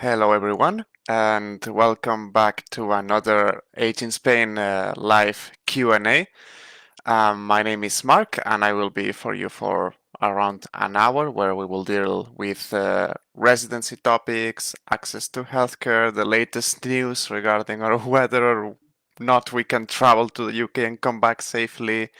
Hello everyone, and welcome back to another Age in Spain live Q&A. My name is Mark, and I will be for you for around an hour, where we will deal with residency topics, access to healthcare, the latest news regarding our whether or not we can travel to the UK and come back safely,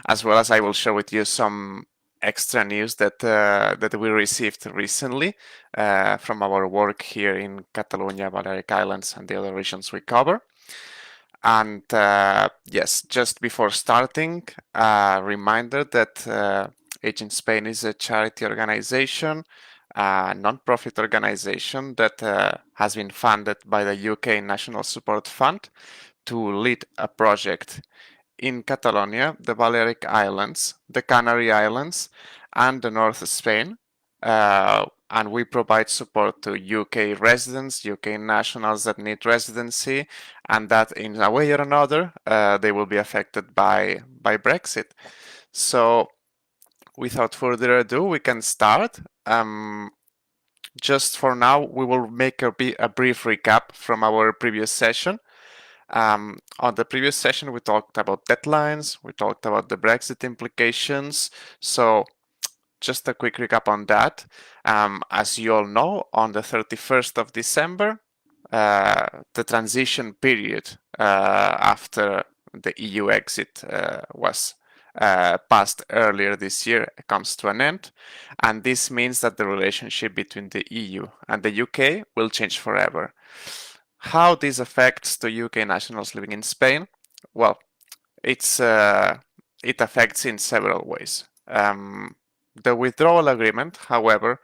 as well as I will share with you some extra news that we received recently from our work here in Catalonia, Balearic Islands, and the other regions we cover. And yes, just before starting, a reminder that Age in Spain is a charity organization, a non-profit organization that has been funded by the UK National Support Fund to lead a project in Catalonia, the Balearic Islands, the Canary Islands, and the North of Spain. And we provide support to UK residents, UK nationals that need residency, and that in a way or another, they will be affected by Brexit. So without further ado, we can start. Just for now, we will make a brief recap from our previous session. On the previous session, we talked about deadlines, we talked about the Brexit implications. So just a quick recap on that. As you all know, on the 31st of December, the transition period after the EU exit was passed earlier this year comes to an end. And this means that the relationship between the EU and the UK will change forever. How this affects the UK nationals living in Spain? Well, it affects in several ways. The withdrawal agreement, however,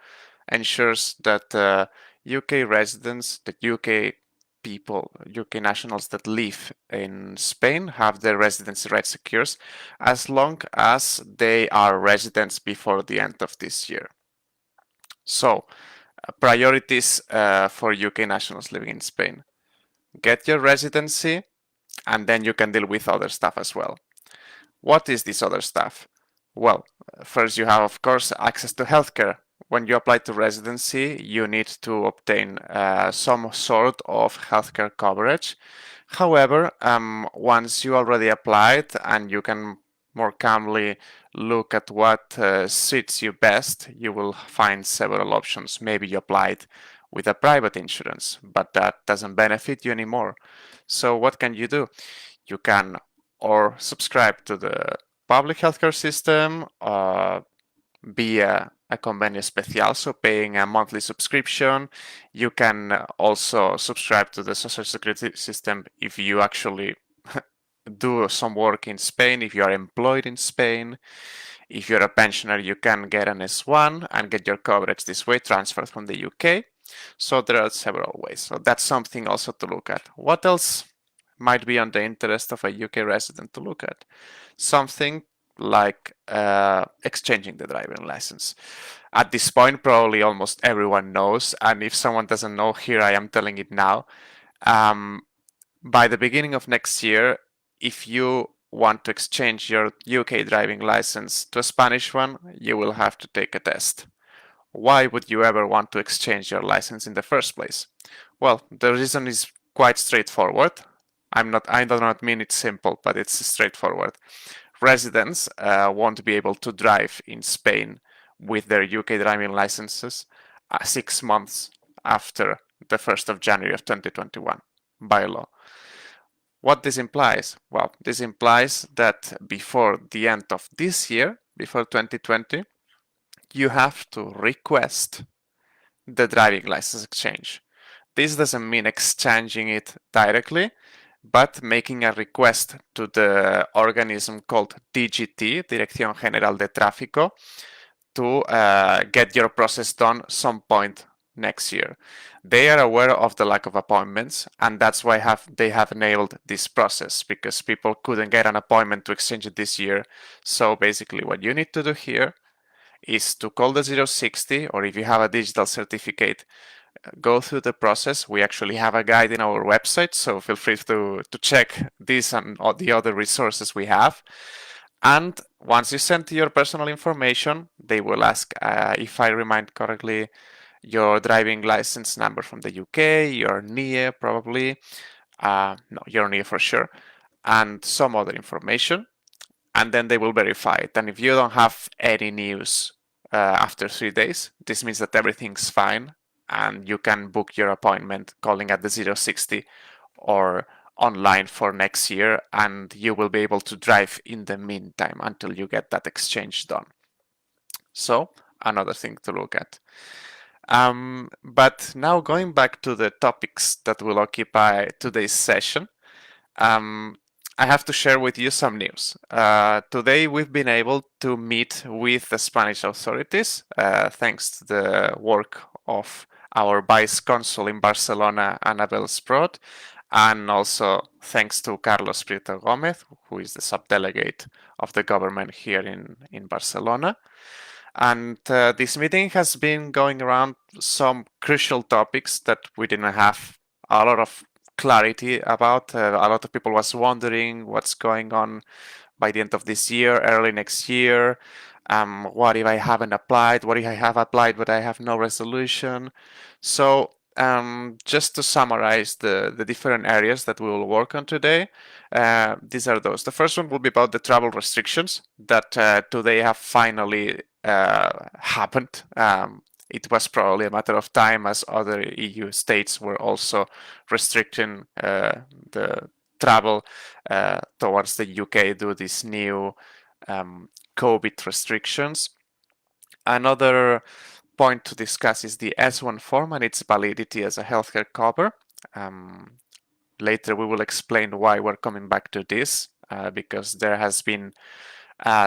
ensures that UK residents, the UK people, UK nationals that live in Spain have their residency rights secured as long as they are residents before the end of this year. So, priorities for UK nationals living in Spain. Get your residency, and then you can deal with other stuff as well. What is this other stuff? Well, first you have, of course, access to healthcare. When you apply to residency, you need to obtain some sort of healthcare coverage. However, once you already applied and you can more calmly look at what suits you best, you will find several options. Maybe you applied with a private insurance, but that doesn't benefit you anymore. So what can you do? You can or subscribe to the public healthcare system, via a convenio especial, so paying a monthly subscription. You can also subscribe to the social security system if you actually do some work in Spain, if you are employed in Spain. If you're a pensioner, you can get an S1 and get your coverage this way transferred from the UK. So there are several ways. So that's something also to look at. What else might be on the interest of a UK resident to look at? Something like exchanging the driving license. At this point, probably almost everyone knows, and if someone doesn't know, here I am telling it now. By the beginning of next year, if you want to exchange your UK driving license to a Spanish one, you will have to take a test. Why would you ever want to exchange your license in the first place? Well, the reason is quite straightforward. I do not mean it's simple, but it's straightforward. Residents won't be able to drive in Spain with their UK driving licenses 6 months after the 1st of January of 2021 by law. What this implies? Well, this implies that before the end of this year, before 2020, you have to request the driving license exchange. This doesn't mean exchanging it directly, but making a request to the organism called DGT, Dirección General de Tráfico, to get your process done some point next year. They are aware of the lack of appointments, and that's why they have enabled this process, because people couldn't get an appointment to exchange it this year. So basically what you need to do here is to call the 060, or if you have a digital certificate, go through the process. We actually have a guide in our website, so feel free to check this and all the other resources we have. And once you send your personal information, they will ask, if I remind correctly, your driving license number from the UK, your NIE probably, no, your NIE for sure, and some other information, and then they will verify it. And if you don't have any news after 3 days, this means that everything's fine, and you can book your appointment calling at the 060 or online for next year, and you will be able to drive in the meantime until you get that exchange done. So another thing to look at. But now going back to the topics that will occupy today's session, I have to share with you some news. Today we've been able to meet with the Spanish authorities thanks to the work of our Vice Consul in Barcelona, Annabel Sprott, and also thanks to Carlos Prieto Gomez, who is the subdelegate of the government here in Barcelona. And this meeting has been going around some crucial topics that we didn't have a lot of clarity about. A lot of people was wondering what's going on by the end of this year, early next year. What if I haven't applied? What if I have applied but I have no resolution? So just to summarize the different areas that we will work on today, these are those. The first one will be about the travel restrictions that today have finally happened. It was probably a matter of time as other EU states were also restricting the travel towards the UK due to these new COVID restrictions. Another point to discuss is the S1 form and its validity as a healthcare cover. Later we will explain why we're coming back to this, because there has been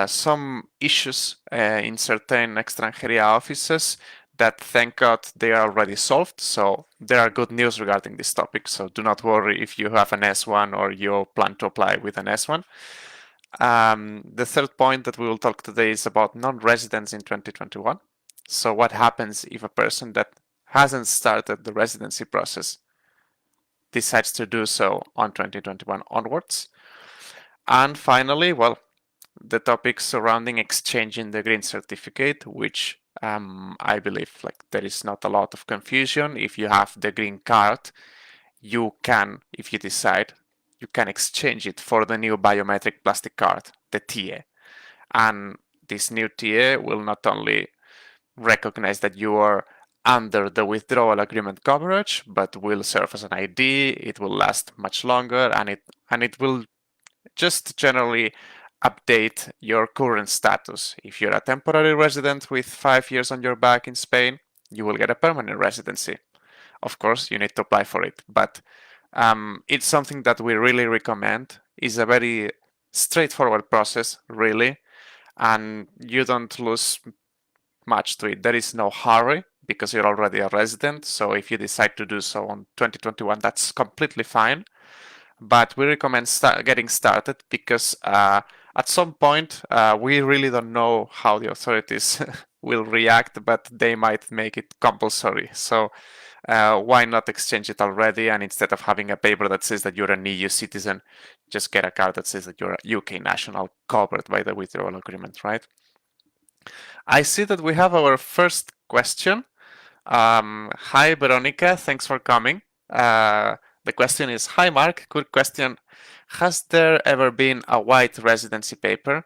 some issues in certain extranjería offices that, thank God, they are already solved. So there are good news regarding this topic. So do not worry if you have an S1 or you plan to apply with an S1. The third point that we will talk today is about non-residents in 2021. So what happens if a person that hasn't started the residency process decides to do so on 2021 onwards? And finally, well, the topic surrounding exchanging the green certificate, which I believe there is not a lot of confusion. If you have the green card, you can, if you decide, you can exchange it for the new biometric plastic card, the TIE. And this new TIE will not only recognize that you are under the withdrawal agreement coverage, but will serve as an ID. It will last much longer, and it will just generally update your current status. If you're a temporary resident with 5 years on your back in Spain, you will get a permanent residency. Of course, you need to apply for it, but it's something that we really recommend. It's a very straightforward process, really, and you don't lose much to it. There is no hurry because you're already a resident, so if you decide to do so on 2021, that's completely fine. But we recommend getting started because at some point we really don't know how the authorities will react, but they might make it compulsory. So why not exchange it already, and instead of having a paper that says that you're an EU citizen, just get a card that says that you're a UK national covered by the withdrawal agreement, right? I see that we have our first question. Hi, Veronica. Thanks for coming. The question is, hi, Mark. Good question. Has there ever been a white residency paper?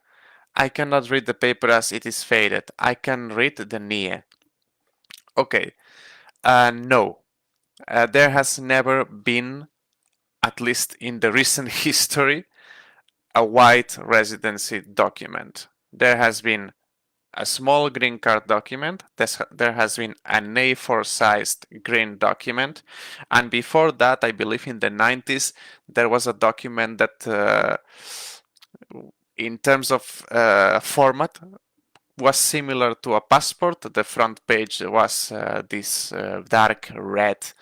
I cannot read the paper as it is faded. I can read the NIE. Okay. No. There has never been, at least in the recent history, a white residency document. There has been a small green card document. There has been an A4 sized green document, and before that, I believe in the 90s, there was a document that in terms of format was similar to a passport. The front page was this dark red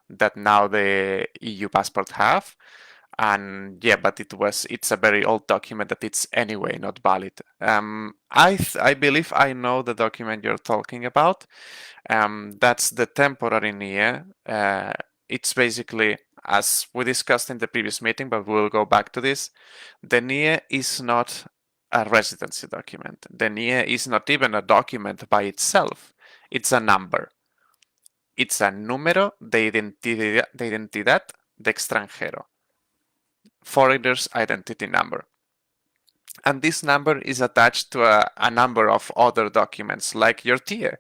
that now the EU passport have. And yeah, but it's a very old document that it's anyway not valid. I believe I know the document you're talking about. That's the temporary NIE. It's basically, as we discussed in the previous meeting, but we'll go back to this. The NIE is not a residency document. The NIE is not even a document by itself. It's a number. It's a número de identidad de extranjero, foreigner's identity number. And this number is attached to a number of other documents like your TIE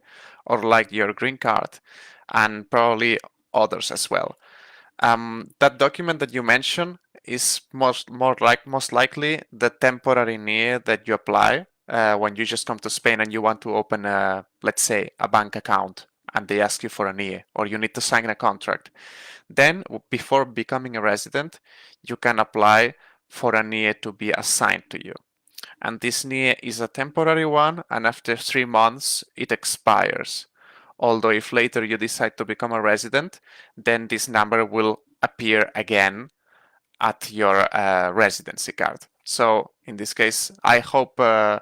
or like your green card and probably others as well. That document that you mentioned is most likely the temporary NIE that you apply when you just come to Spain and you want to open let's say a bank account and they ask you for a NIE or you need to sign a contract. Then before becoming a resident, you can apply for a NIE to be assigned to you. And this NIE is a temporary one, and after 3 months it expires. Although if later you decide to become a resident, then this number will appear again at your residency card. So in this case, I hope I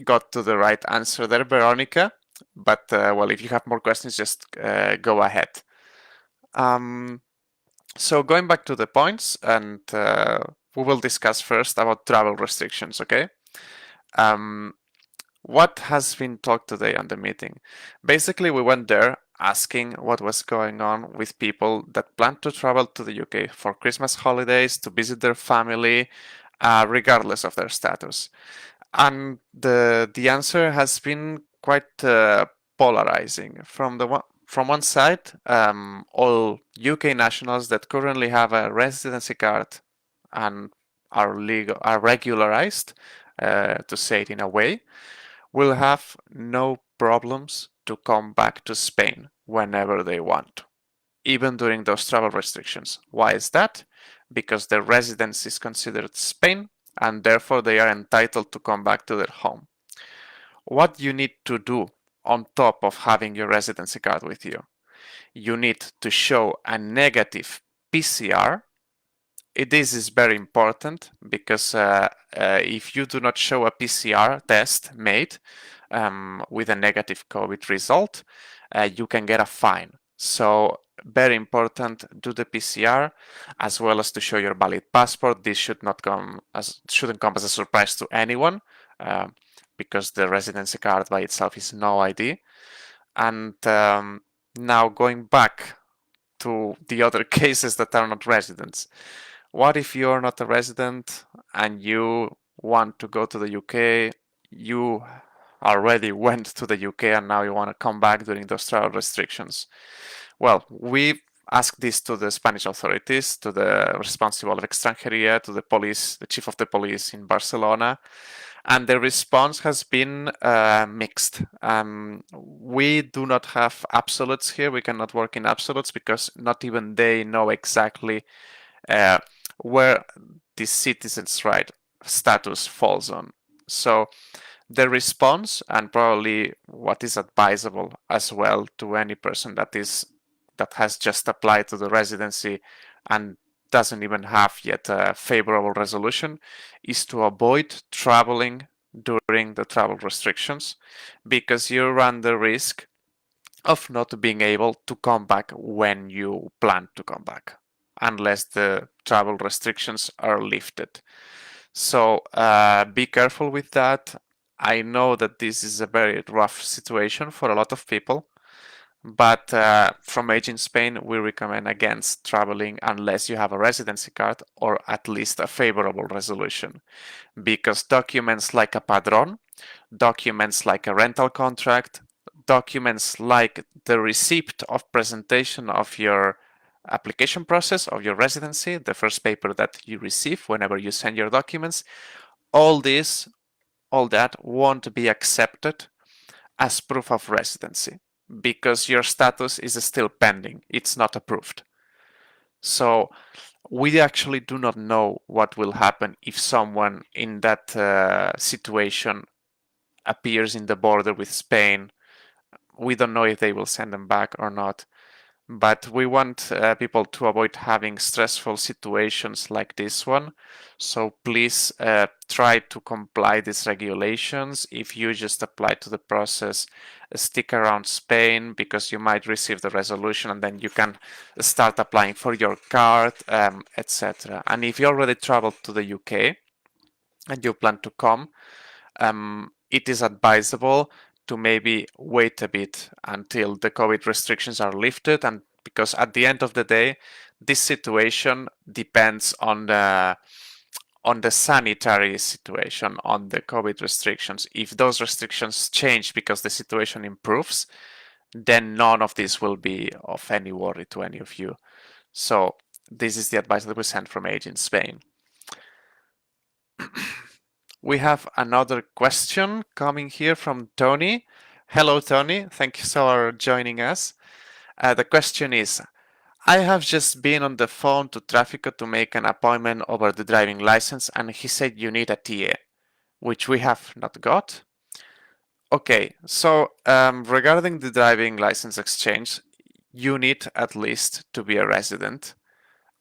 got to the right answer there, Veronica. But well, if you have more questions, just go ahead. So going back to the points, and we will discuss first about travel restrictions, okay? What has been talked today on the meeting? Basically, we went there asking what was going on with people that plan to travel to the UK for Christmas holidays, to visit their family, regardless of their status. And the answer has been quite polarizing. From one side, all UK nationals that currently have a residency card and are regularized, to say it in a way, will have no problems to come back to Spain whenever they want, even during those travel restrictions. Why is that? Because their residence is considered Spain and therefore they are entitled to come back to their home. What you need to do on top of having your residency card with you, you need to show a negative PCR. This is very important because if you do not show a PCR test made with a negative COVID result, you can get a fine. So very important, do the PCR as well as to show your valid passport. This shouldn't come as a surprise to anyone because the residency card by itself is no ID. And now going back to the other cases that are not residents. What if you're not a resident and you want to go to the UK? You already went to the UK and now you want to come back during those travel restrictions. Well, we asked this to the Spanish authorities, to the responsible of Extranjería, to the police, the chief of the police in Barcelona, and the response has been mixed. We do not have absolutes here. We cannot work in absolutes because not even they know exactly where the citizen's right status falls on. So the response, and probably what is advisable as well to any person that has just applied to the residency and doesn't even have yet a favorable resolution, is to avoid traveling during the travel restrictions because you run the risk of not being able to come back when you plan to come back, unless the travel restrictions are lifted. So be careful with that. I know that this is a very rough situation for a lot of people, but from Age in Spain, we recommend against traveling unless you have a residency card or at least a favorable resolution. Because documents like a padrón, documents like a rental contract, documents like the receipt of presentation of your application process of your residency, the first paper that you receive whenever you send your documents, all that won't be accepted as proof of residency because your status is still pending. It's not approved. So we actually do not know what will happen if someone in that situation appears in the border with Spain. We don't know if they will send them back or not. But we want people to avoid having stressful situations like this one. So please try to comply these regulations. If you just apply to the process, stick around Spain because you might receive the resolution and then you can start applying for your card, etc. And if you already traveled to the UK and you plan to come, it is advisable to maybe wait a bit until the COVID restrictions are lifted, and because at the end of the day, this situation depends on the sanitary situation, on the COVID restrictions. If those restrictions change because the situation improves, then none of this will be of any worry to any of you. So this is the advice that we sent from Age in Spain. We have another question coming here from Tony. Hello, Tony. Thank you for joining us. The question is, I have just been on the phone to Tráfico to make an appointment over the driving license, and he said you need a TA, which we have not got. Okay, so regarding the driving license exchange, you need at least to be a resident,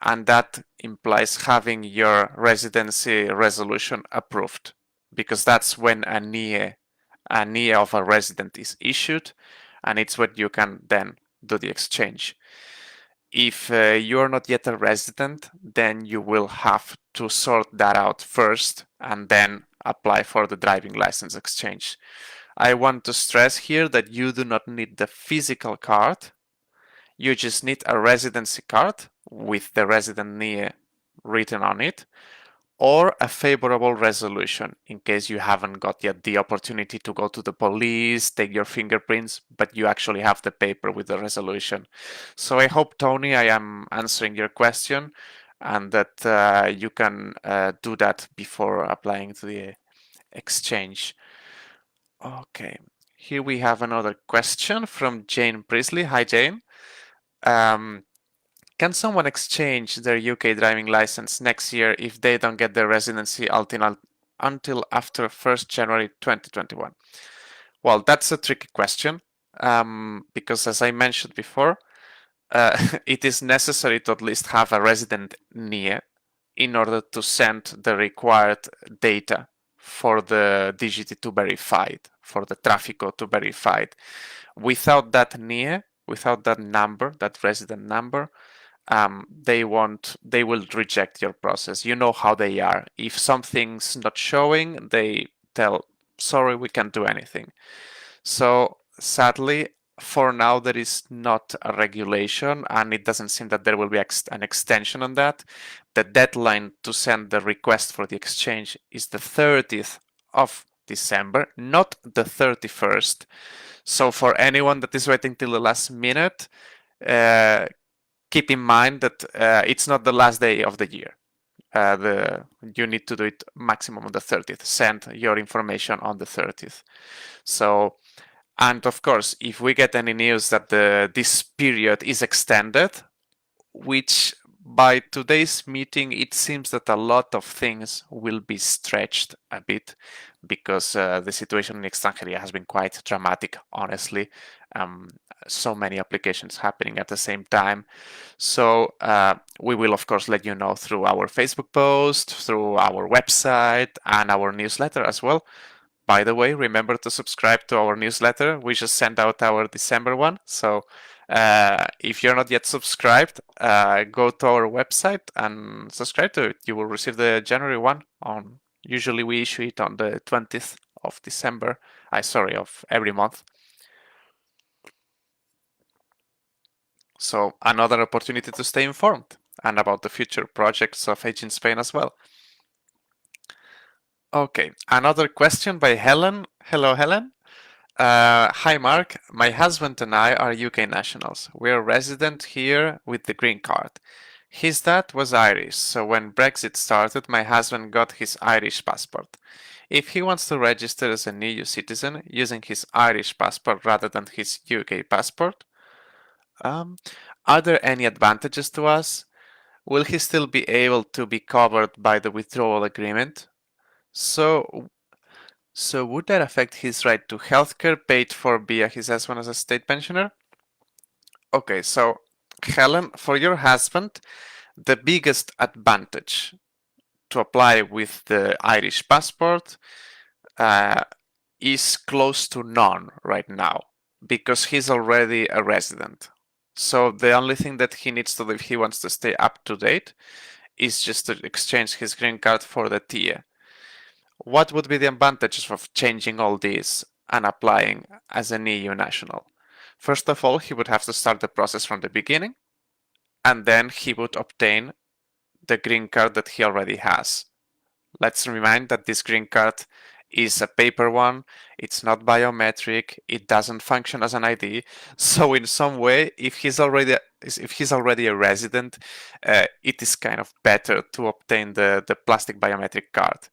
and that implies having your residency resolution approved, because that's when a NIE of a resident is issued, and it's when you can then do the exchange. If you're not yet a resident, then you will have to sort that out first and then apply for the driving license exchange. I want to stress here that you do not need the physical card. You just need a residency card with the resident NIE written on it, or a favorable resolution in case you haven't got yet the opportunity to go to the police, take your fingerprints, but you actually have the paper with the resolution. So I hope, Tony, I am answering your question, and that you can do that before applying to the exchange. Okay, here we have another question from Jane Priestley. Hi, Jane. Can someone exchange their UK driving license next year if they don't get their residency until after 1st January 2021? Well, that's a tricky question because, as I mentioned before, it is necessary to at least have a resident NIE in order to send the required data for the DGT to verified, for the Tráfico to verified. Without that NIE, without that number, that resident number, they will reject your process. You know how they are. If something's not showing, they tell, sorry, we can't do anything. So sadly, for now, there is not a regulation, and it doesn't seem that there will be an extension on that. The deadline to send the request for the exchange is the 30th of December, not the 31st. So for anyone that is waiting till the last minute, keep in mind that it's not the last day of the year. You need to do it maximum on the 30th. Send your information on the 30th. So, and of course, if we get any news that this period is extended, which by today's meeting, it seems that a lot of things will be stretched a bit because the situation in Extranjería has been quite dramatic, honestly. So many applications happening at the same time. So we will, of course, let you know through our Facebook post, through our website, and our newsletter as well. By the way, remember to subscribe to our newsletter. We just sent out our December one. So if you're not yet subscribed, go to our website and subscribe to it. You will receive the January one on. Usually we issue it on the 20th of December. Of every month. So another opportunity to stay informed and about the future projects of Age in Spain as well. Okay, another question by Helen. Hello, Helen. Hi, Mark. My husband and I are UK nationals. We're resident here with the green card. His dad was Irish, so when Brexit started, my husband got his Irish passport. If he wants to register as an EU citizen using his Irish passport rather than his UK passport, are there any advantages to us? Will he still be able to be covered by the withdrawal agreement? So would that affect his right to healthcare paid for via his husband as a state pensioner? Okay, so Helen, for your husband, the biggest advantage to apply with the Irish passport is close to none right now because he's already a resident. So the only thing that he needs to do if he wants to stay up to date is just to exchange his green card for the TIA. What would be the advantages of changing all these? and applying as an EU national. First of all, he would have to start the process from the beginning, and then he would obtain the green card that he already has. Let's remind that this green card is a paper one, it's not biometric, it doesn't function as an ID. So in some way, if he's already a resident, it is kind of better to obtain the plastic biometric card.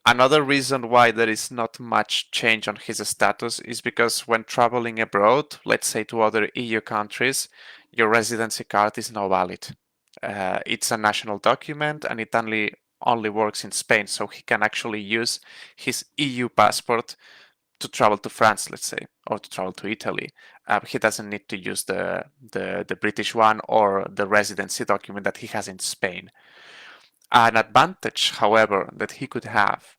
Another reason why there is not much change on his status is because when traveling abroad, let's say to other EU countries, your residency card is now valid. It's a national document and it only works in Spain, so he can actually use his EU passport to travel to France, let's say, or to travel to Italy. He doesn't need to use the British one or the residency document that he has in Spain. An advantage, however, that he could have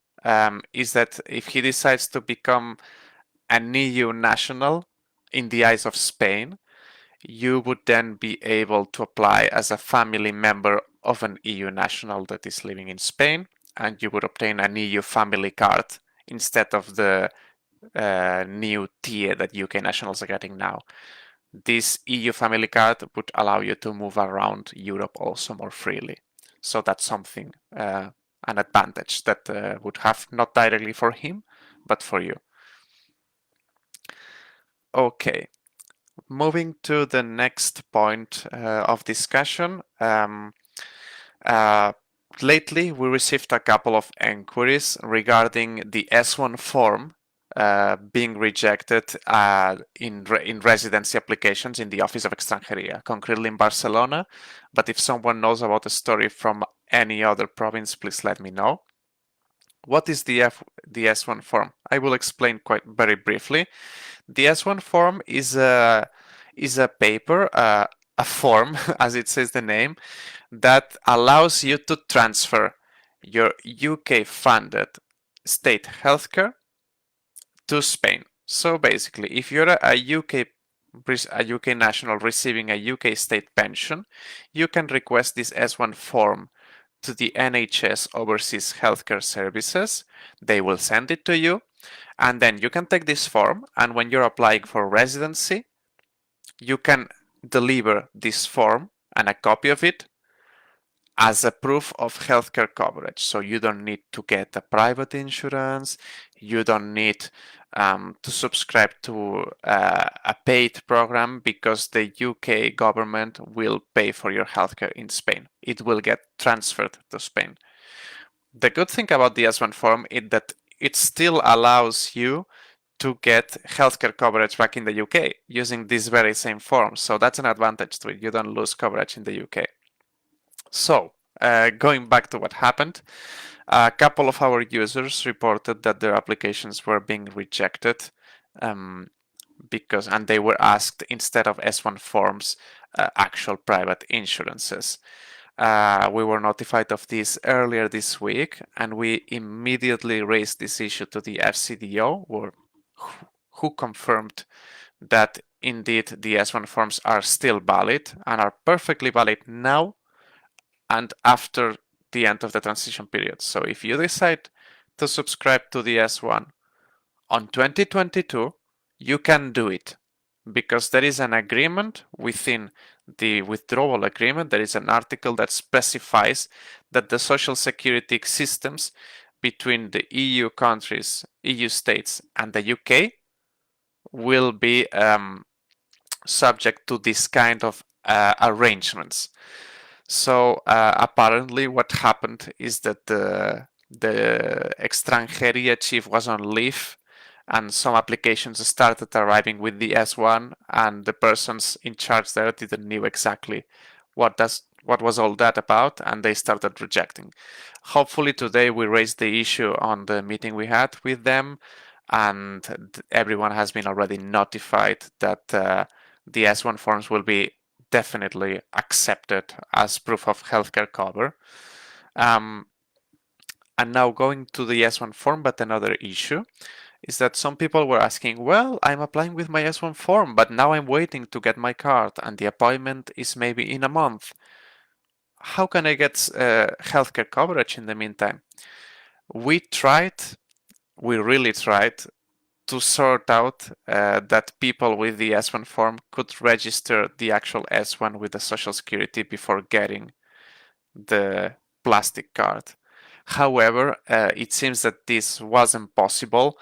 is that if he decides to become an EU national in the eyes of Spain, you would then be able to apply as a family member of an EU national that is living in Spain, and you would obtain an EU family card instead of the new tier that UK nationals are getting now. This EU family card would allow you to move around Europe also more freely. So that's something, an advantage that would have not directly for him, but for you. Okay, moving to the next point of discussion. Lately, we received a couple of inquiries regarding the S1 form being rejected in residency applications in the Office of Extranjería, concretely in Barcelona. But if someone knows about the story from any other province, please let me know. What is the S1 form? I will explain quite very briefly. The S1 form is a paper, a form, as it says the name, that allows you to transfer your UK-funded state healthcare to Spain. So basically, if you're a UK national receiving a UK state pension, you can request this S1 form to the NHS Overseas Healthcare Services. They will send it to you, and then you can take this form, and when you're applying for residency, you can deliver this form and a copy of it as a proof of healthcare coverage. So you don't need to get a private insurance, you don't need to subscribe to a paid program, because the UK government will pay for your healthcare in Spain. It will get transferred to Spain. The good thing about the S1 form is that it still allows you to get healthcare coverage back in the UK using this very same form. So that's an advantage to it. You don't lose coverage in the UK. So, going back to what happened, a couple of our users reported that their applications were being rejected and they were asked, instead of S1 forms, actual private insurances. We were notified of this earlier this week, and we immediately raised this issue to the FCDO, who confirmed that indeed the S1 forms are still valid and are perfectly valid now and after the end of the transition period. So if you decide to subscribe to the S1 on 2022, you can do it, because there is an agreement within the withdrawal agreement. There is an article that specifies that the social security systems between the EU countries, EU states, and the UK will be subject to this kind of arrangements. So apparently what happened is that the Extranjería chief was on leave, and some applications started arriving with the S1, and the persons in charge there didn't know exactly what was all that about, and they started rejecting. Hopefully today we raised the issue on the meeting we had with them, and everyone has been already notified that the S1 forms will be definitely accepted as proof of healthcare cover. And now going to the S1 form, but another issue is that some people were asking, well, I'm applying with my S1 form, but now I'm waiting to get my card, and the appointment is maybe in a month. How can I get healthcare coverage in the meantime? We tried we really tried to sort out that people with the S1 form could register the actual S1 with the Social Security before getting the plastic card. However, it seems that this wasn't possible,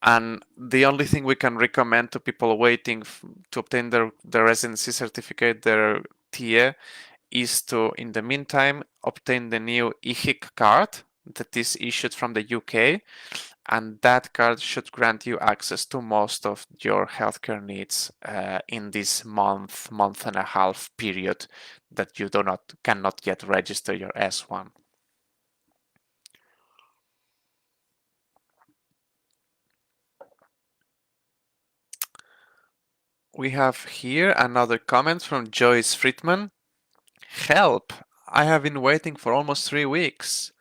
and the only thing we can recommend to people waiting to obtain their residency certificate, their TIE, is to, in the meantime, obtain the new IHIC card that is issued from the UK, and that card should grant you access to most of your healthcare needs in this month and a half period that you cannot yet register your S1. We have here another comment from Joyce Friedman. Help! I have been waiting for almost 3 weeks.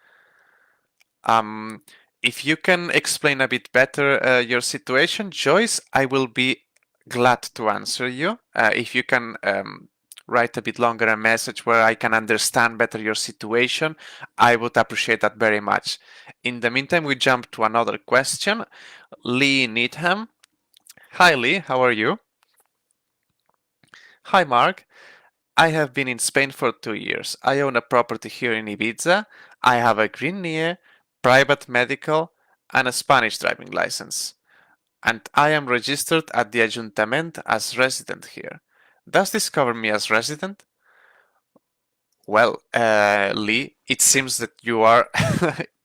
If you can explain a bit better your situation, Joyce, I will be glad to answer you. If you can write a bit longer a message where I can understand better your situation, I would appreciate that very much. In the meantime, we jump to another question. Lee Needham. Hi, Lee. How are you? Hi, Mark. I have been in Spain for 2 years. I own a property here in Ibiza. I have a green NIE, private medical, and a Spanish driving license. And I am registered at the Ayuntament as resident here. Does this cover me as resident? Well, Lee, it seems that you are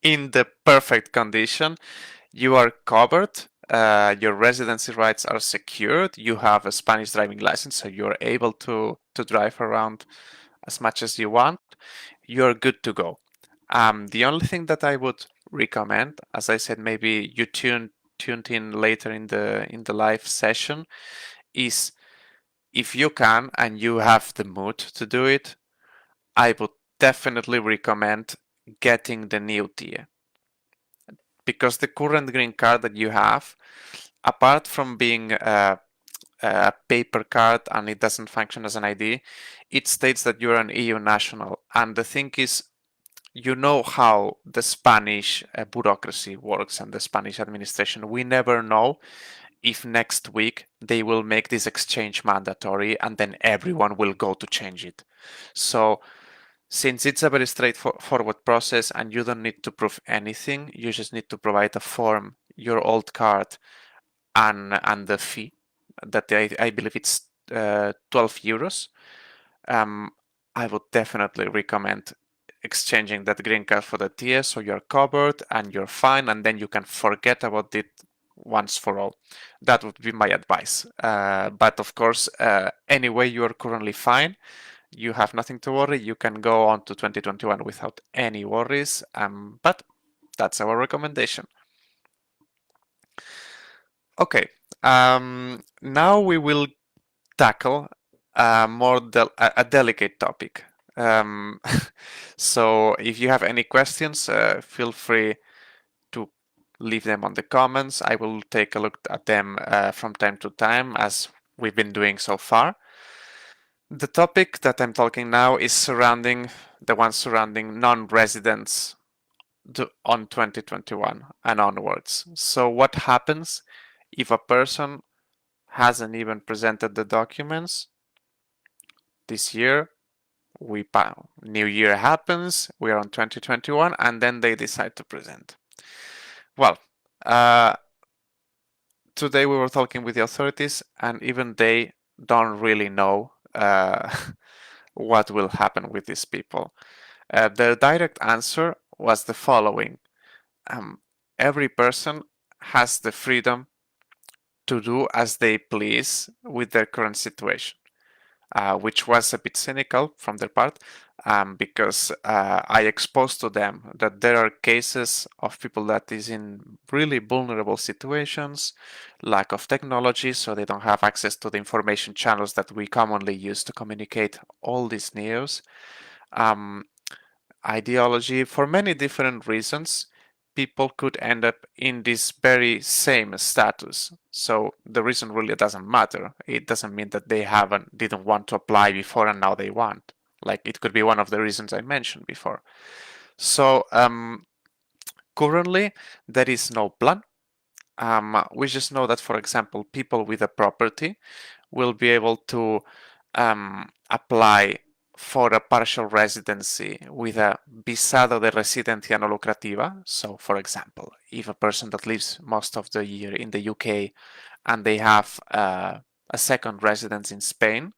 in the perfect condition. You are covered. Your residency rights are secured. You have a Spanish driving license, so you're able to drive around as much as you want. You're good to go. The only thing that I would recommend, as I said, maybe you tuned in later in the live session, is if you can and you have the mood to do it, I would definitely recommend getting the new tier. Because the current green card that you have, apart from being a paper card and it doesn't function as an ID, it states that you're an EU national. And the thing is, you know how the Spanish bureaucracy works and the Spanish administration. We never know if next week they will make this exchange mandatory and then everyone will go to change it. So since it's a very straightforward process and you don't need to prove anything, you just need to provide a form, your old card, and the fee that I believe it's 12 euros. I would definitely recommend exchanging that green card for the TS so you're covered and you're fine, and then you can forget about it once for all. That would be my advice. But of course, anyway, you're currently fine. You have nothing to worry. You can go on to 2021 without any worries. But that's our recommendation. Okay. Now we will tackle a delicate topic. So if you have any questions, feel free to leave them on the comments. I will take a look at them from time to time, as we've been doing so far. The topic that I'm talking now is surrounding non-residents on 2021 and onwards. So what happens if a person hasn't even presented the documents this year? New year happens, we are on 2021, and then they decide to present. Well, today we were talking with the authorities, and even they don't really know what will happen with these people. Their direct answer was the following. Every person has the freedom to do as they please with their current situation. Which was a bit cynical from their part, because I exposed to them that there are cases of people that is in really vulnerable situations, lack of technology, so they don't have access to the information channels that we commonly use to communicate all this news. Ideology, for many different reasons, people could end up in this very same status. So the reason really doesn't matter. It doesn't mean that they didn't want to apply before and now they want. Like, it could be one of the reasons I mentioned before. So Currently, there is no plan. We just know that, for example, people with a property will be able to apply for a partial residency with a visado de residencia no lucrativa. So, for example, if a person that lives most of the year in the UK and they have a second residence in Spain,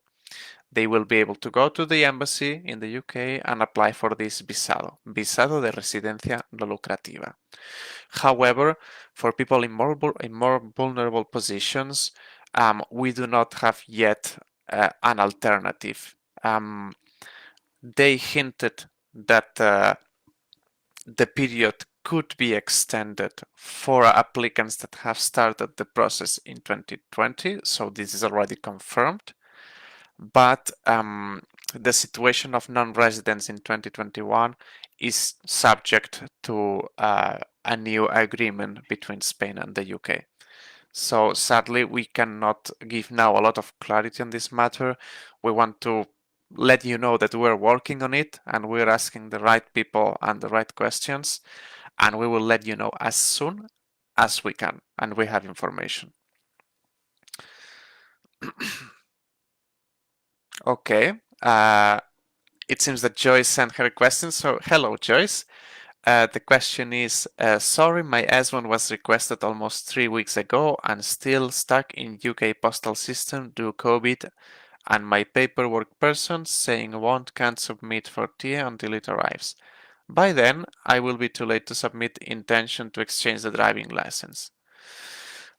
they will be able to go to the embassy in the UK and apply for this visado de residencia no lucrativa. However, for people in more vulnerable positions, we do not have yet an alternative. They hinted that the period could be extended for applicants that have started the process in 2020, so this is already confirmed. But the situation of non-residents in 2021 is subject to a new agreement between Spain and the UK. So sadly, we cannot give now a lot of clarity on this matter. We want to let you know that we're working on it and we're asking the right people and the right questions, and we will let you know as soon as we can and we have information. Okay. It seems that Joyce sent her question. So hello, Joyce. The question is, sorry, my S1 was requested almost 3 weeks ago and still stuck in UK postal system due COVID and my paperwork person saying can't submit for TA until it arrives. By then, I will be too late to submit intention to exchange the driving license.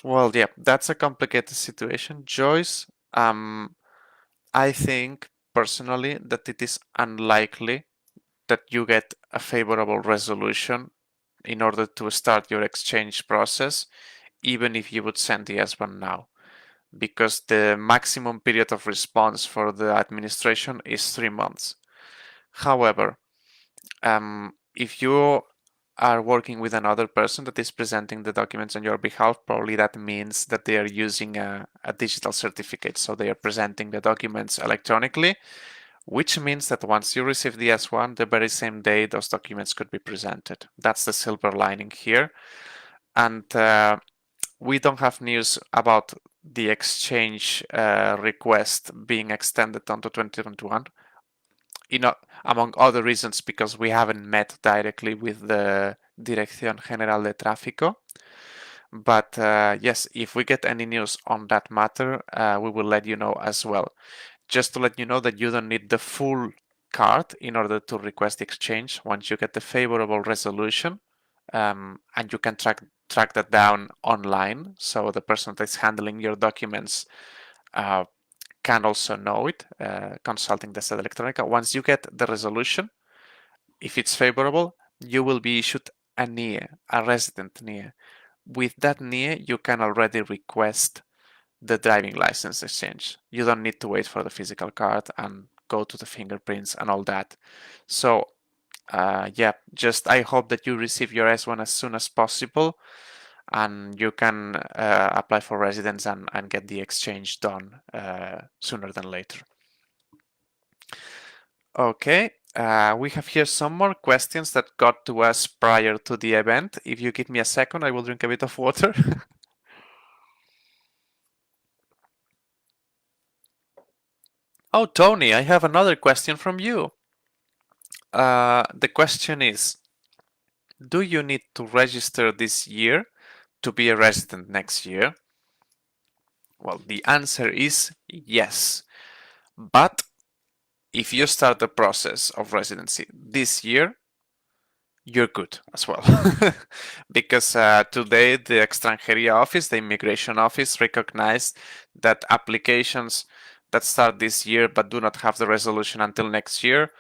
Well, yeah, that's a complicated situation, Joyce. I think personally that it is unlikely that you get a favorable resolution in order to start your exchange process, even if you would send the S1 now, because the maximum period of response for the administration is 3 months. However, if you are working with another person that is presenting the documents on your behalf, probably that means that they are using a digital certificate. So they are presenting the documents electronically, which means that once you receive the S1, the very same day those documents could be presented. That's the silver lining here. And we don't have news about the exchange request being extended onto 2021. Among other reasons, because we haven't met directly with the Dirección General de Tráfico. But yes, if we get any news on that matter, we will let you know as well. Just to let you know that you don't need the full card in order to request the exchange. Once you get the favorable resolution, and you can track that down online, so the person that's handling your documents can also know it, consulting the Sede Electrónica. Once you get the resolution, if it's favorable, you will be issued a NIE, a resident NIE. With that NIE, you can already request the driving license exchange. You don't need to wait for the physical card and go to the fingerprints and all that. So yeah, just I hope that you receive your S1 as soon as possible and you can apply for residence and get the exchange done sooner than later. Okay, we have here some more questions that got to us prior to the event. If you give me a second, I will drink a bit of water. Oh, Tony, I have another question from you. The question is, do you need to register this year to be a resident next year? Well, the answer is yes. But if you start the process of residency this year, you're good as well. Because today the Extranjería office, the immigration office, recognized that applications that start this year but do not have the resolution until next year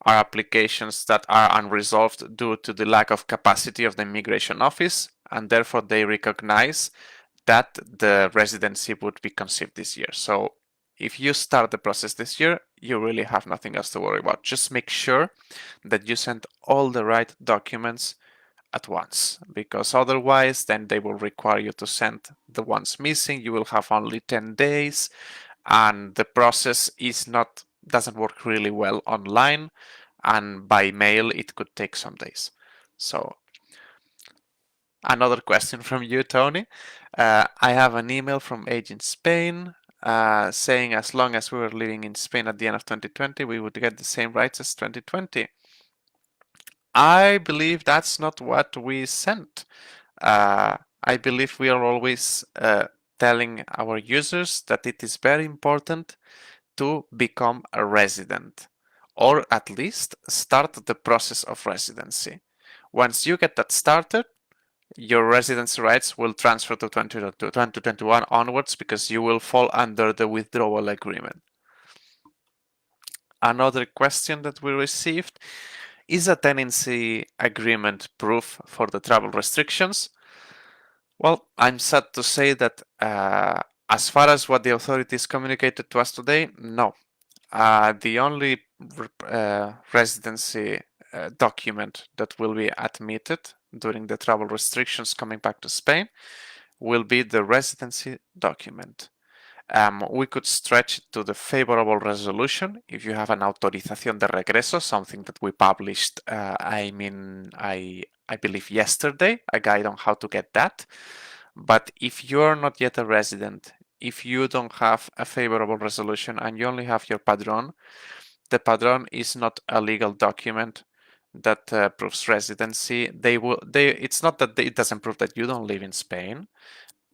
are applications that are unresolved due to the lack of capacity of the immigration office, and therefore they recognize that the residency would be conceived this year. So if you start the process this year, you really have nothing else to worry about. Just make sure that you send all the right documents at once, because otherwise then they will require you to send the ones missing. You will have only 10 days and the process doesn't work really well online, and by mail it could take some days. So Another question from you, Tony. I have an email from Agent Spain saying as long as we were living in Spain at the end of 2020, we would get the same rights as 2020. I believe that's not what we sent. I believe we are always telling our users that it is very important to become a resident, or at least start the process of residency. Once you get that started, your residency rights will transfer to 2021 onwards because you will fall under the withdrawal agreement. Another question that we received: is a tenancy agreement proof for the travel restrictions? Well, I'm sad to say that as far as what the authorities communicated to us today, no. The only residency document that will be admitted during the travel restrictions coming back to Spain will be the residency document. We could stretch it to the favorable resolution if you have an autorización de regreso, something that we published, I believe yesterday, a guide on how to get that. But if you're not yet a resident, if you don't have a favorable resolution and you only have your padrón, the padrón is not a legal document that proves residency. It's not that it doesn't prove that you don't live in Spain.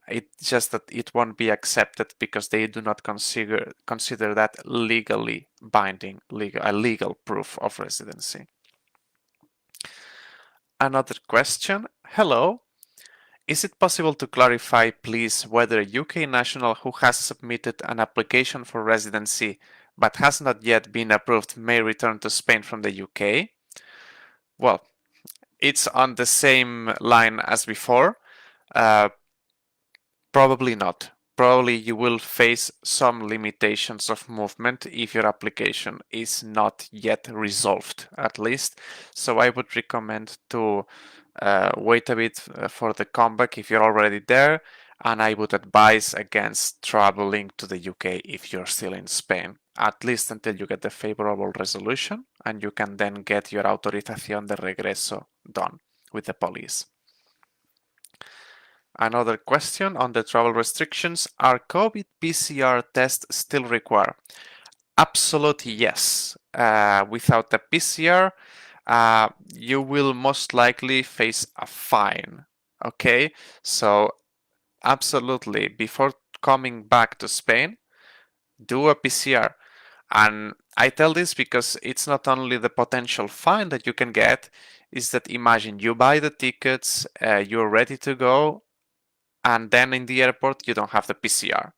It's just that it won't be accepted because they do not consider that legally binding, a legal proof of residency. Another question. Hello. Is it possible to clarify, please, whether a UK national who has submitted an application for residency but has not yet been approved may return to Spain from the UK? Well, it's on the same line as before. Probably not. Probably you will face some limitations of movement if your application is not yet resolved, at least. So I would recommend to wait a bit for the comeback if you're already there, and I would advise against traveling to the UK if you're still in Spain, at least until you get the favorable resolution and you can then get your autorización de regreso done with the police. Another question on the travel restrictions: are COVID PCR tests still required? Absolutely yes. Without the PCR, you will most likely face a fine. Okay, so absolutely, before coming back to Spain, do a PCR. And I tell this because it's not only the potential fine that you can get, is that imagine you buy the tickets, you're ready to go, and then in the airport you don't have the PCR,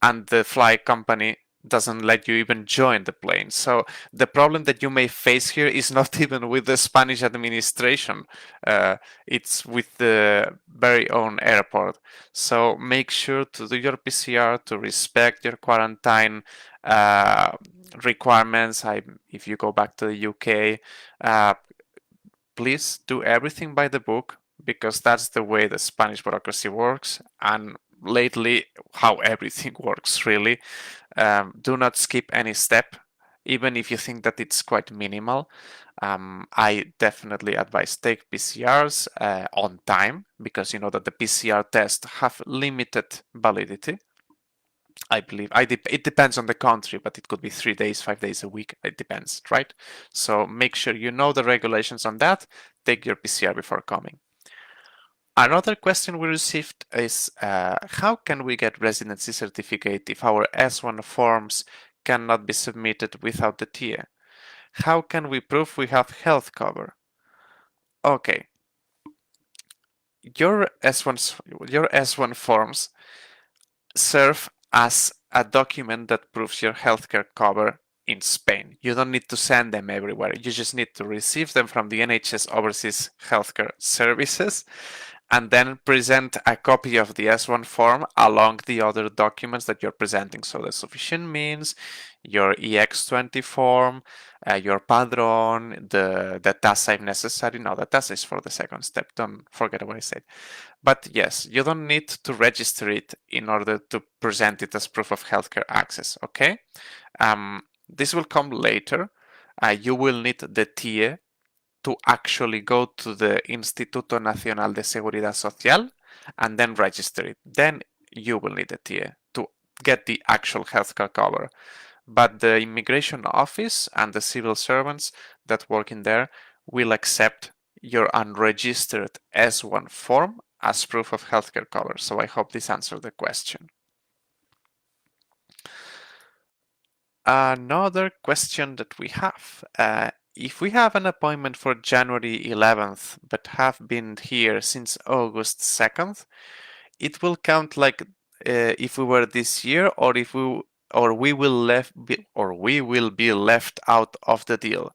and the flight company doesn't let you even join the plane. So the problem that you may face here is not even with the Spanish administration, it's with the very own airport. So make sure to do your PCR, to respect your quarantine requirements. If you go back to the UK, please do everything by the book, because that's the way the Spanish bureaucracy works, and lately how everything works really. Do not skip any step, even if you think that it's quite minimal. I definitely advise take PCRs on time, because you know that the PCR tests have limited validity. I believe it depends on the country, but it could be 3 days, 5 days a week. It depends, right? So make sure you know the regulations on that. Take your PCR before coming. Another question we received is how can we get residency certificate if our S1 forms cannot be submitted without the TIE? How can we prove we have health cover? Okay. Your S1 forms serve as a document that proves your healthcare cover in Spain. You don't need to send them everywhere. You just need to receive them from the NHS Overseas Healthcare Services and then present a copy of the S1 form along the other documents that you're presenting. So the sufficient means, your EX20 form, your padrón, the tasa if necessary. No, the tasa is for the second step. Don't forget what I said. But yes, you don't need to register it in order to present it as proof of healthcare access, okay? This will come later. You will need the TIE to actually go to the Instituto Nacional de Seguridad Social and then register it. Then you will need a TA to get the actual healthcare cover. But the immigration office and the civil servants that work in there will accept your unregistered S1 form as proof of healthcare cover. So I hope this answered the question. Another question that we have. If we have an appointment for January 11th but have been here since August 2nd, it will count like if we were this year, or if we will be left out of the deal.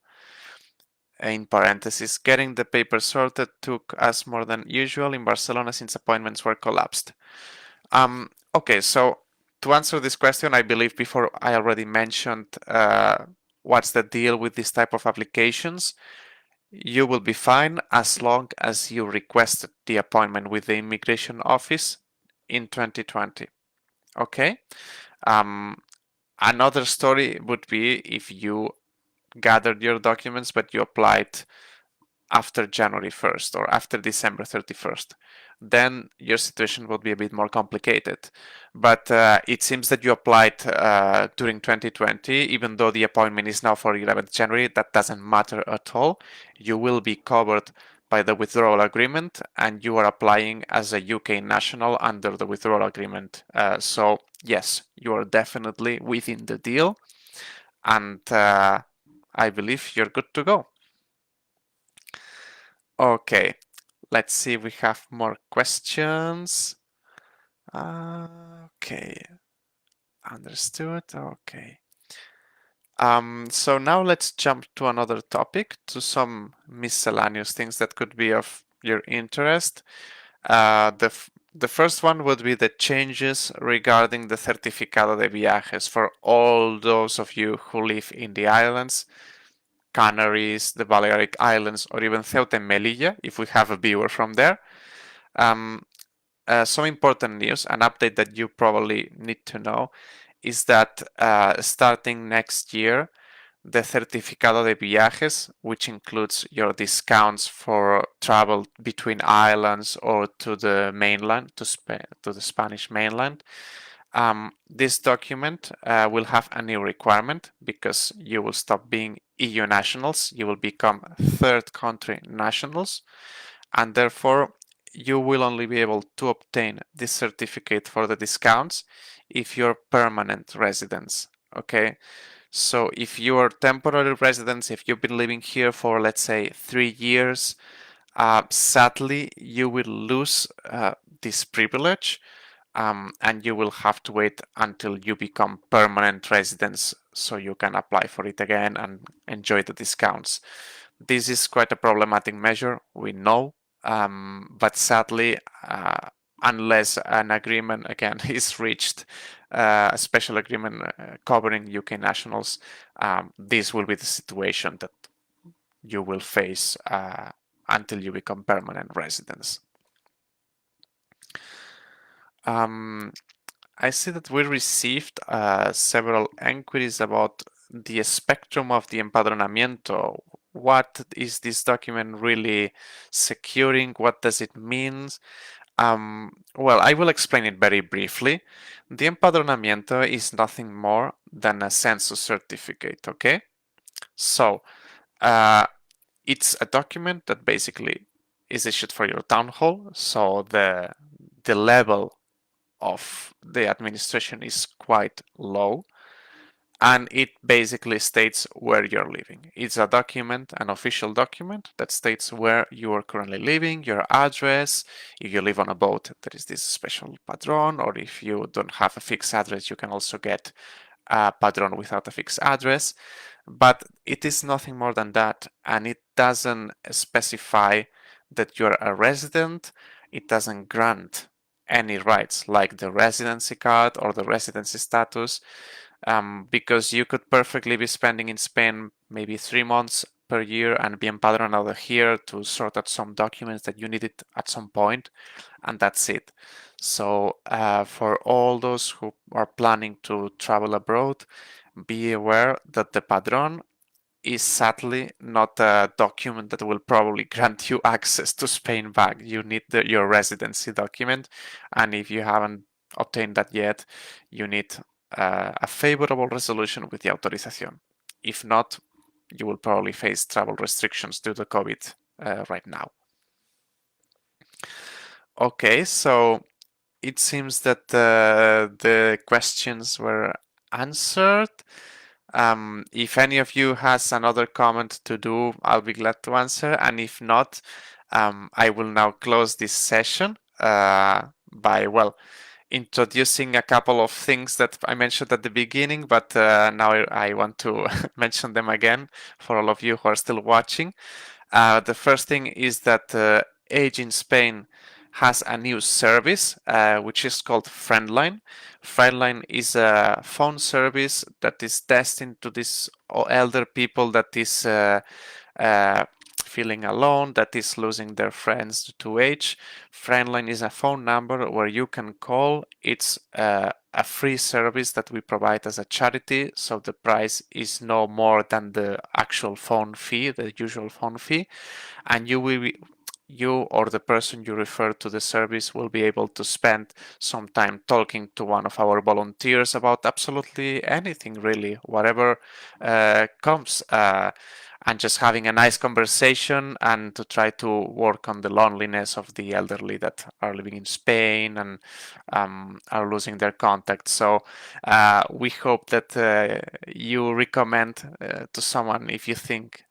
In parentheses, getting the paper sorted took us more than usual in Barcelona since appointments were collapsed. Okay, so to answer this question, I believe before I already mentioned what's the deal with this type of applications. You will be fine as long as you requested the appointment with the immigration office in 2020. Okay. Another story would be if you gathered your documents but you applied after January 1st or after December 31st. Then your situation will be a bit more complicated. But it seems that you applied during 2020, even though the appointment is now for 11th January, that doesn't matter at all. You will be covered by the withdrawal agreement, and you are applying as a UK national under the withdrawal agreement. So yes, you are definitely within the deal, and I believe you're good to go. Okay, let's see if we have more questions. Okay, understood. Okay. So now let's jump to another topic, to some miscellaneous things that could be of your interest. The first one would be the changes regarding the Certificado de Viajes for all those of you who live in the islands, Canaries, the Balearic Islands, or even Ceuta and Melilla, if we have a viewer from there. Some important news, an update that you probably need to know, is that starting next year, the Certificado de Viajes, which includes your discounts for travel between islands or to the mainland, to the Spanish mainland, this document will have a new requirement because you will stop being EU nationals, you will become third country nationals, and therefore you will only be able to obtain this certificate for the discounts if you're permanent residents. Okay, so if you are temporary residents, if you've been living here for, let's say, 3 years, sadly you will lose this privilege, and you will have to wait until you become permanent residents so you can apply for it again and enjoy the discounts. This is quite a problematic measure, we know, but sadly, unless an agreement again is reached, a special agreement covering UK nationals, this will be the situation that you will face until you become permanent residents. I see that we received several inquiries about the spectrum of the empadronamiento. What is this document really securing? What does it mean? Well, I will explain it very briefly. The empadronamiento is nothing more than a census certificate, okay? So, it's a document that basically is issued for your town hall, so the level of the administration is quite low, and it basically states where you're living. It's a document, an official document that states where you are currently living, your address. If you live on a boat, there is this special padron, or if you don't have a fixed address, you can also get a padron without a fixed address. But it is nothing more than that, and it doesn't specify that you're a resident. It doesn't grant any rights like the residency card or the residency status, because you could perfectly be spending in Spain maybe 3 months per year and be empadroned out of here to sort out some documents that you needed at some point, and that's it. So for all those who are planning to travel abroad, be aware that the padron is sadly not a document that will probably grant you access to Spain back. You need your residency document, and if you haven't obtained that yet, you need a favorable resolution with the autorización. If not, you will probably face travel restrictions due to COVID right now. Okay, so it seems that the questions were answered. If any of you has another comment to do, I'll be glad to answer. And if not, I will now close this session by, well, introducing a couple of things that I mentioned at the beginning, but now I want to mention them again for all of you who are still watching. The first thing is that Age in Spain has a new service which is called Friendline. Friendline is a phone service that is destined to these elder people that is feeling alone, that is losing their friends to age. Friendline is a phone number where you can call. It's a free service that we provide as a charity, so the price is no more than the actual phone fee, the usual phone fee, and you or the person you refer to the service will be able to spend some time talking to one of our volunteers about absolutely anything, really, whatever comes, and just having a nice conversation and to try to work on the loneliness of the elderly that are living in Spain and are losing their contact. So we hope that you recommend to someone if you think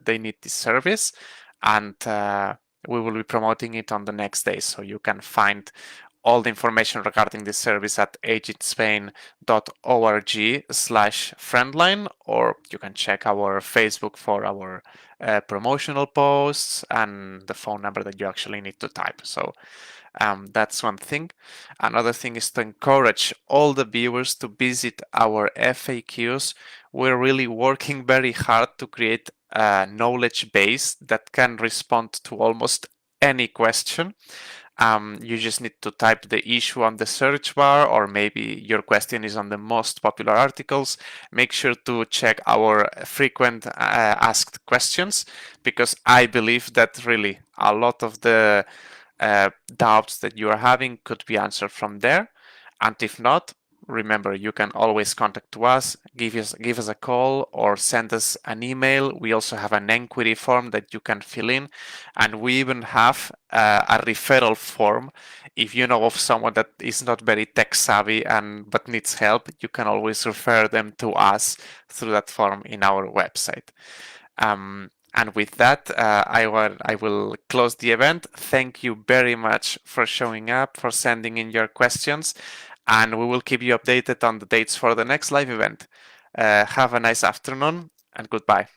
they need this service, and we will be promoting it on the next day, so you can find all the information regarding this service at ageinspain.org/friendline, or you can check our Facebook for our promotional posts and the phone number that you actually need to type. So that's one thing. Another thing is to encourage all the viewers to visit our FAQs. We're really working very hard to create a knowledge base that can respond to almost any question. You just need to type the issue on the search bar, or maybe your question is on the most popular articles. Make sure to check our frequent asked questions, because I believe that really a lot of the doubts that you are having could be answered from there. And if not, remember, you can always contact us, give us a call, or send us an email. We also have an inquiry form that you can fill in, and we even have a referral form. If you know of someone that is not very tech savvy but needs help, you can always refer them to us through that form in our website. And with that, I will close the event. Thank you very much for showing up, for sending in your questions, and we will keep you updated on the dates for the next live event. Have a nice afternoon, and goodbye.